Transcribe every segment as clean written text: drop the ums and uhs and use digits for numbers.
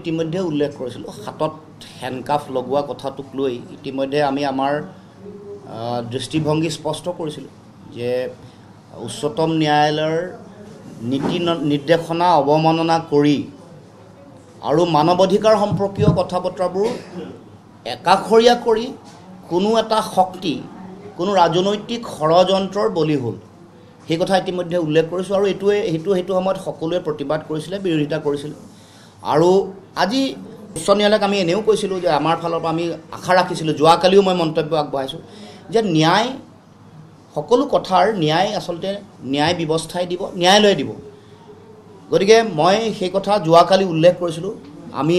ইতিমধ্যে উল্লেখ কৰিছিলোঁ হাতত হেণ্ডকাফ লগোৱা কথাটোক লৈ ইতিমধ্যে আমি আমাৰ দৃষ্টিভংগী স্পষ্ট কৰিছিলোঁ যে উচ্চতম ন্যায়ালয়ৰ নীতি নিৰ্দেশনা অৱমাননা কৰি আৰু মানৱ অধিকাৰ সম্পৰ্কীয় কথা বতৰাবোৰ একাষৰীয়া কৰি কোনো এটা শক্তি কোনো ৰাজনৈতিক ষড়যন্ত্ৰৰ বলি হ'ল সেই কথা ইতিমধ্যে উল্লেখ কৰিছোঁ আৰু সেইটো সময়ত সকলোৱে প্ৰতিবাদ কৰিছিলে বিৰোধিতা কৰিছিলে আৰু আজি উচ্চ ন্যায়ালয়ক আমি এনেও কৈছিলোঁ যে আমাৰ ফালৰ পৰা আমি আশা ৰাখিছিলোঁ যোৱাকালিও মই মন্তব্য আগবঢ়াইছোঁ যে ন্যায় সকলো কথাৰ ন্যায় আচলতে ন্যায় ব্যৱস্থাই দিব ন্যায়ালয়ে দিব গতিকে মই সেই কথা যোৱাকালি উল্লেখ কৰিছিলোঁ আমি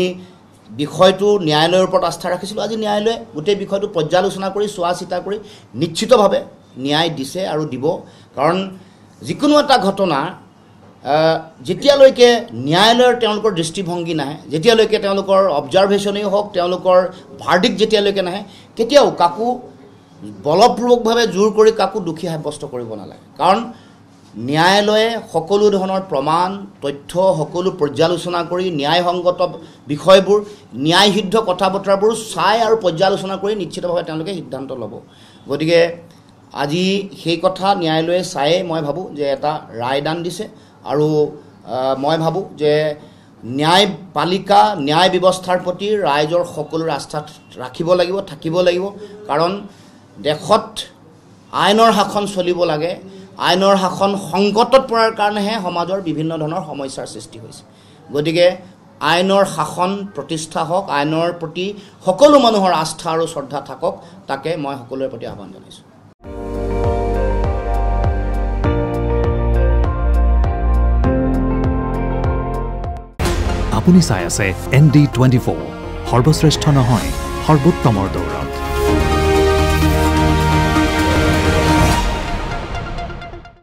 বিষয়টো ন্যায়ালয়ৰ ওপৰত আস্থা ৰাখিছিলোঁ আজি ন্যায়ালয়ে গোটেই বিষয়টো পৰ্যালোচনা কৰি চোৱা চিতা কৰি নিশ্চিতভাৱে ন্যায় দিছে আৰু দিব কাৰণ যিকোনো এটা ঘটনা যেতিয়ালৈকে ন্যায়ালয়ৰ তেওঁলোকৰ দৃষ্টিভংগী নাহে যেতিয়ালৈকে তেওঁলোকৰ অবজাৰভেশ্যনেই হওক তেওঁলোকৰ ভাৰ্ডিক্ট যেতিয়ালৈকে নাহে কেতিয়াও কাকো বলপূৰ্বকভাৱে জোৰ কৰি কাকো দোষী সাব্যস্ত কৰিব নালাগে কাৰণ ন্যায়ালয়ে সকলো ধৰণৰ প্ৰমাণ তথ্য সকলো পৰ্যালোচনা কৰি ন্যায়সংগত বিষয়বোৰ ন্যায়সিদ্ধ কথা বতৰাবোৰ চাই আৰু পৰ্যালোচনা কৰি নিশ্চিতভাৱে তেওঁলোকে সিদ্ধান্ত ল'ব গতিকে আজি সেই কথা ন্যায়ালয়ে চায়ে মই ভাবোঁ যে এটা ৰায়দান দিছে আৰু মই ভাবোঁ যে ন্যায়পালিকা ন্যায় ব্যৱস্থাৰ প্ৰতি ৰাইজৰ সকলোৰে আস্থা ৰাখিব লাগিব থাকিব লাগিব কাৰণ দেশত আইনৰ শাসন চলিব লাগে আইনৰ শাসন সংকটত পৰাৰ কাৰণেহে সমাজৰ বিভিন্ন ধৰণৰ সমস্যাৰ সৃষ্টি হৈছে গতিকে আইনৰ শাসন প্ৰতিষ্ঠা হওক আইনৰ প্ৰতি সকলো মানুহৰ আস্থা আৰু শ্ৰদ্ধা থাকক তাকে মই সকলোৰে প্ৰতি আহ্বান জনাইছোঁ আপুনি চাই আছে ND24 সৰ্বশ্ৰেষ্ঠ নহয় সৰ্বোত্তমৰ দৌৰত